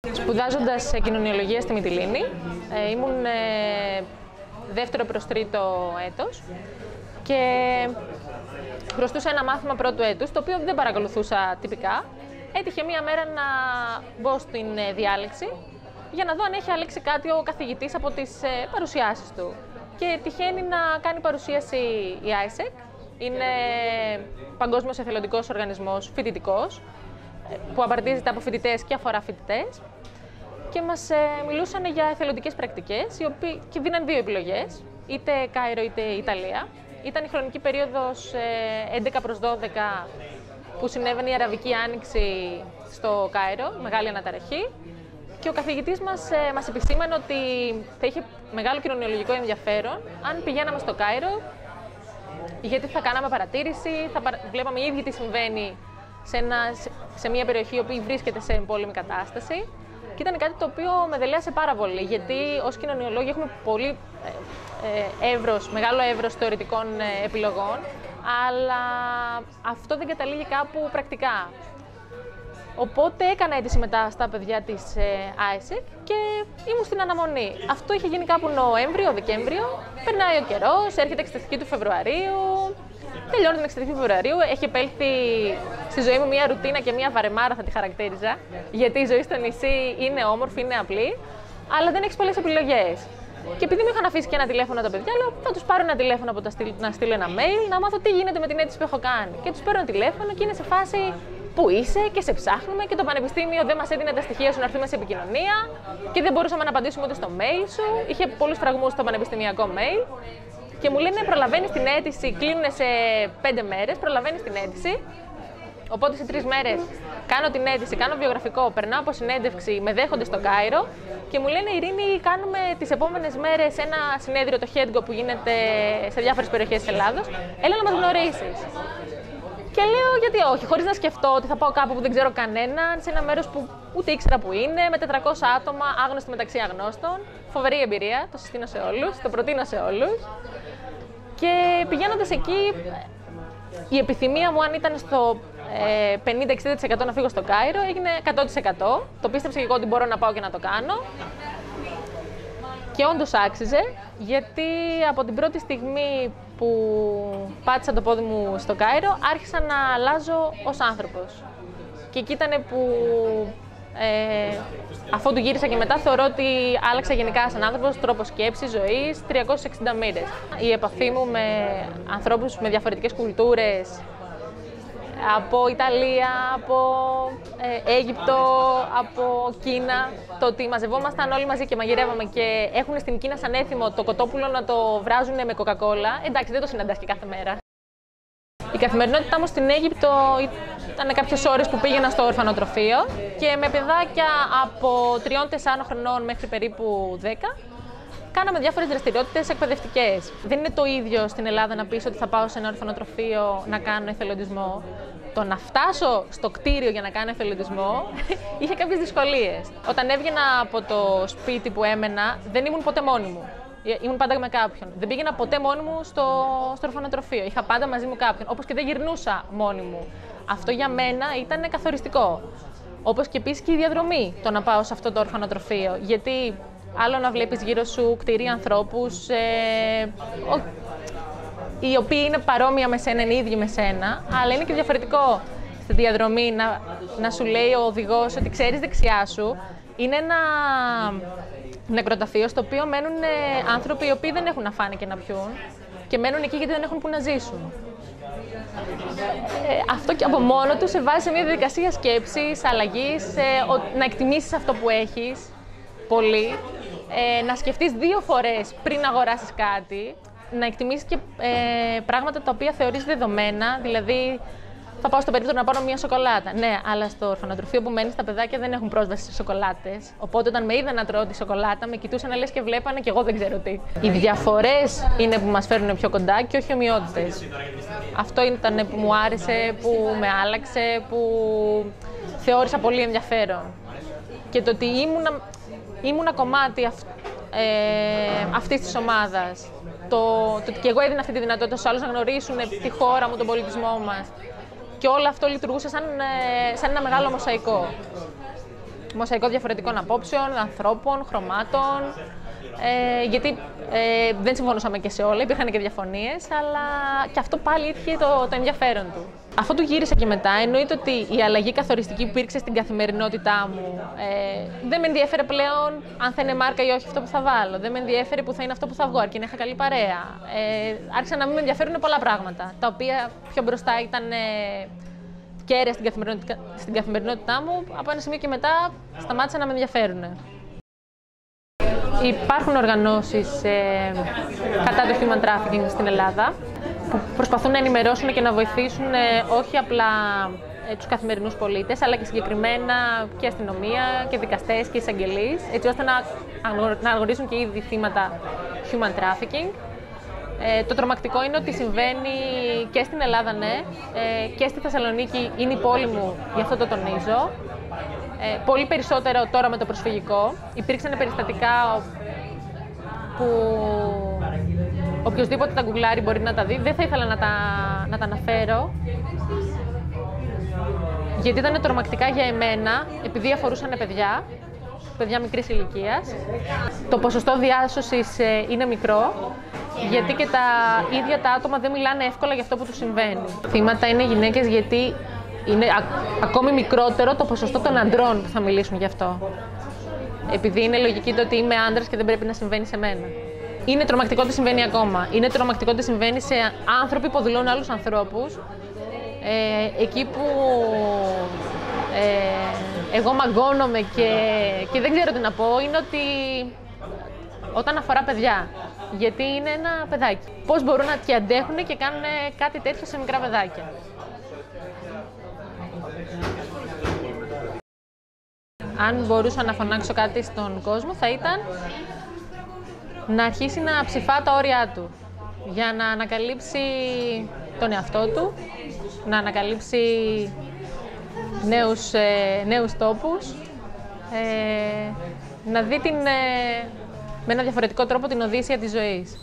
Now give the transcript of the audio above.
Σπουδάζοντας κοινωνιολογία στη Μυτιλήνη, ήμουν δεύτερο προς τρίτο έτος και χρωστούσα ένα μάθημα πρώτου έτους, το οποίο δεν παρακολουθούσα τυπικά. Έτυχε μία μέρα να μπω στην διάλεξη για να δω αν έχει αλλάξει κάτι ο καθηγητής από τις παρουσιάσεις του. Και τυχαίνει να κάνει παρουσίαση η AIESEC. Είναι παγκόσμιος εθελοντικός οργανισμός φοιτητικός, που απαρτίζεται από φοιτητές και αφορά φοιτητές. Και μας μιλούσαν για εθελοντικές πρακτικές, και δίναν δύο επιλογές, είτε Κάιρο είτε Ιταλία. Ήταν η χρονική περίοδος 11 προς 12 που συνέβαινε η Αραβική Άνοιξη στο Κάιρο, μεγάλη αναταραχή. Και ο καθηγητής μας επισήμανε ότι θα είχε μεγάλο κοινωνιολογικό ενδιαφέρον αν πηγαίναμε στο Κάιρο, γιατί θα κάναμε παρατήρηση, βλέπαμε οι ίδιοι τι συμβαίνει σε μια περιοχή η οποία βρίσκεται σε εμπόλεμη κατάσταση. Και ήταν κάτι το οποίο με δελέασε πάρα πολύ, γιατί ως κοινωνιολόγοι έχουμε πολύ μεγάλο εύρος θεωρητικών επιλογών, αλλά αυτό δεν καταλήγει κάπου πρακτικά. Οπότε έκανα αίτηση μετά στα παιδιά της AIESEC και ήμουν στην αναμονή. Αυτό είχε γίνει κάπου Νοέμβριο-Δεκέμβριο, περνάει ο καιρός, έρχεται εξεταστική του Φεβρουαρίου, τελειώνει την εξεταστική του Φεβρουαρίου, έχει επέλθει στη ζωή μου μια ρουτίνα και μια βαρεμάρα, θα τη χαρακτήριζα, γιατί η ζωή στο νησί είναι όμορφη, είναι απλή, αλλά δεν έχεις πολλές επιλογές. Και επειδή μου είχαν αφήσει και ένα τηλέφωνο τα παιδιά, λέω θα τους πάρω ένα τηλέφωνο να στείλω ένα mail, να μάθω τι γίνεται με την αίτηση που έχω κάνει. Και τους παίρνω τηλέφωνο και είναι σε φάση που είσαι και σε ψάχνουμε και το πανεπιστήμιο δεν μας έδινε τα στοιχεία σου να έρθουμε σε επικοινωνία και δεν μπορούσαμε να απαντήσουμε ούτε στο mail σου. Είχε πολλούς φραγμούς στο πανεπιστημιακό mail. Και μου λένε προλαβαίνεις την αίτηση, κλείνουν σε 5 μέρες, προλαβαίνεις την αίτηση. Οπότε σε 3 μέρες κάνω την αίτηση, κάνω βιογραφικό, περνάω από συνέντευξη, με δέχονται στο Κάιρο και μου λένε Ειρήνη, κάνουμε τις επόμενες μέρες ένα συνέδριο, το HEDGO, που γίνεται σε διάφορες περιοχές της Ελλάδος. Έλα να μας γνωρίσεις. Και λέω γιατί όχι, χωρίς να σκεφτώ ότι θα πάω κάπου που δεν ξέρω κανέναν, σε ένα μέρος που ούτε ήξερα που είναι, με 400 άτομα, άγνωστοι μεταξύ αγνώστων. Φοβερή εμπειρία, το συστήνω σε όλους, το προτείνω σε όλους. Και πηγαίνοντας εκεί, η επιθυμία μου, αν ήταν στο 50-60% να φύγω στο Κάιρο, έγινε 100%. Το πίστεψα και εγώ ότι μπορώ να πάω και να το κάνω. Και όντως άξιζε, γιατί από την πρώτη στιγμή που πάτησα το πόδι μου στο Κάιρο, άρχισα να αλλάζω ως άνθρωπος. Και εκεί ήταν που, αφού του γύρισα και μετά, θεωρώ ότι άλλαξα γενικά σαν άνθρωπος, τρόπο σκέψης, ζωής, 360 μοίρες. Η επαφή μου με ανθρώπους με διαφορετικές κουλτούρες, από Ιταλία, από Αίγυπτο, από Κίνα, το ότι μαζευόμασταν όλοι μαζί και μαγειρεύαμε και έχουν στην Κίνα σαν έθιμο το κοτόπουλο να το βράζουν με κοκακόλα, εντάξει, δεν το συναντάς και κάθε μέρα. Η καθημερινότητά μου στην Αίγυπτο ήταν κάποιες ώρες που πήγαινα στο ορφανοτροφείο και με παιδάκια από 3-4 χρονών μέχρι περίπου 10, κάναμε διάφορες δραστηριότητες εκπαιδευτικές. Δεν είναι το ίδιο στην Ελλάδα να πεις ότι θα πάω σε ένα ορφανοτροφείο να κάνω εθελοντισμό. Το να φτάσω στο κτίριο για να κάνω εθελοντισμό είχε κάποιες δυσκολίες. Όταν έβγαινα από το σπίτι που έμενα, δεν ήμουν ποτέ μόνη μου. Ήμουν πάντα με κάποιον. Δεν πήγαινα ποτέ μόνη μου στο ορφανοτροφείο. Είχα πάντα μαζί μου κάποιον. Όπως και δεν γυρνούσα μόνη μου. Αυτό για μένα ήταν καθοριστικό. Όπως και επίσης και η διαδρομή, το να πάω σε αυτό το ορφανοτροφείο. Γιατί άλλο να βλέπεις γύρω σου κτηρία ανθρώπους, οι οποίοι είναι παρόμοια με σένα, είναι ίδιοι με σένα, αλλά είναι και διαφορετικό στη διαδρομή να σου λέει ο οδηγός ότι ξέρεις δεξιά σου. Είναι ένα νεκροταφείο στο οποίο μένουν άνθρωποι οι οποίοι δεν έχουν να φάνε και να πιούν και μένουν εκεί γιατί δεν έχουν που να ζήσουν. Αυτό και από μόνο του σε βάζει σε μια διαδικασία σκέψης, αλλαγής, να εκτιμήσεις αυτό που έχεις πολύ, να σκεφτείς 2 φορές πριν αγοράσεις κάτι, να εκτιμήσεις και πράγματα τα οποία θεωρείς δεδομένα, δηλαδή θα πάω στο περίπτωμα να πάρω μια σοκολάτα. Ναι, αλλά στο ορφανοτροφείο που μένεις τα παιδάκια δεν έχουν πρόσβαση σε σοκολάτες. Οπότε όταν με είδαν να τρώω τη σοκολάτα, με κοιτούσαν λες και βλέπανε και εγώ δεν ξέρω τι. Οι διαφορές είναι που μας φέρνουν πιο κοντά και όχι ομοιότητες. Αυτό ήταν που μου άρεσε, που με άλλαξε, που θεώρησα πολύ ενδιαφέρον. Και το ότι ήμουνα κομμάτι αυτής της ομάδας. Το ότι και εγώ έδινα αυτή τη δυνατότητα στους άλλους να γνωρίσουν τη χώρα μου, τον πολιτισμό μας. Και όλο αυτό λειτουργούσε σαν ένα μεγάλο μοσαϊκό. μοσαϊκό διαφορετικών απόψεων, ανθρώπων, χρωμάτων. Γιατί δεν συμφωνούσαμε και σε όλα, υπήρχαν και διαφωνίες, αλλά και αυτό πάλι ήρθε το ενδιαφέρον του. Αφού του γύρισα και μετά, εννοείται ότι η αλλαγή καθοριστική που υπήρξε στην καθημερινότητά μου δεν με ενδιέφερε πλέον αν θα είναι μάρκα ή όχι αυτό που θα βάλω. Δεν με ενδιέφερε που θα είναι αυτό που θα βγω, αρκεί να είχα καλή παρέα. Άρχισαν να μην με ενδιαφέρουν πολλά πράγματα, τα οποία πιο μπροστά ήταν κέρια στην καθημερινότητά μου, από ένα σημείο και μετά σταμάτησαν να με ενδιαφέρουν. Υπάρχουν οργανώσεις κατά το human trafficking στην Ελλάδα που προσπαθούν να ενημερώσουν και να βοηθήσουν όχι απλά τους καθημερινούς πολίτες, αλλά και συγκεκριμένα και αστυνομία και δικαστές και εισαγγελείς, έτσι ώστε να γνωρίσουν και ήδη θύματα human trafficking. Το τρομακτικό είναι ότι συμβαίνει και στην Ελλάδα, ναι, και στη Θεσσαλονίκη, είναι η πόλη μου, γι' αυτό το τονίζω. Πολύ περισσότερο τώρα με το προσφυγικό. Υπήρξαν περιστατικά που οποιοσδήποτε τα γκουγκλάρει μπορεί να τα δει. Δεν θα ήθελα να τα αναφέρω, γιατί ήταν τρομακτικά για εμένα, επειδή αφορούσαν παιδιά μικρής ηλικίας. Το ποσοστό διάσωσης είναι μικρό, γιατί και τα ίδια τα άτομα δεν μιλάνε εύκολα για αυτό που τους συμβαίνει. Θύματα είναι γυναίκες, γιατί είναι ακόμη μικρότερο το ποσοστό των αντρών που θα μιλήσουν γι' αυτό. Επειδή είναι λογική το ότι είμαι άντρας και δεν πρέπει να συμβαίνει σε μένα. Είναι τρομακτικό ότι συμβαίνει ακόμα. Είναι τρομακτικό ότι συμβαίνει σε άνθρωποι που αποδηλώνουν άλλους ανθρώπους. Εκεί που εγώ μαγκώνομαι και δεν ξέρω τι να πω, είναι ότι όταν αφορά παιδιά. Γιατί είναι ένα παιδάκι. Πώς μπορούν να αντέχουν και κάνουν κάτι τέτοιο σε μικρά παιδάκια. Αν μπορούσα να φωνάξω κάτι στον κόσμο, θα ήταν να αρχίσει να ψηφά τα όρια του, για να ανακαλύψει τον εαυτό του, να ανακαλύψει νέους τόπους, να δει με ένα διαφορετικό τρόπο την οδύσσια της ζωής.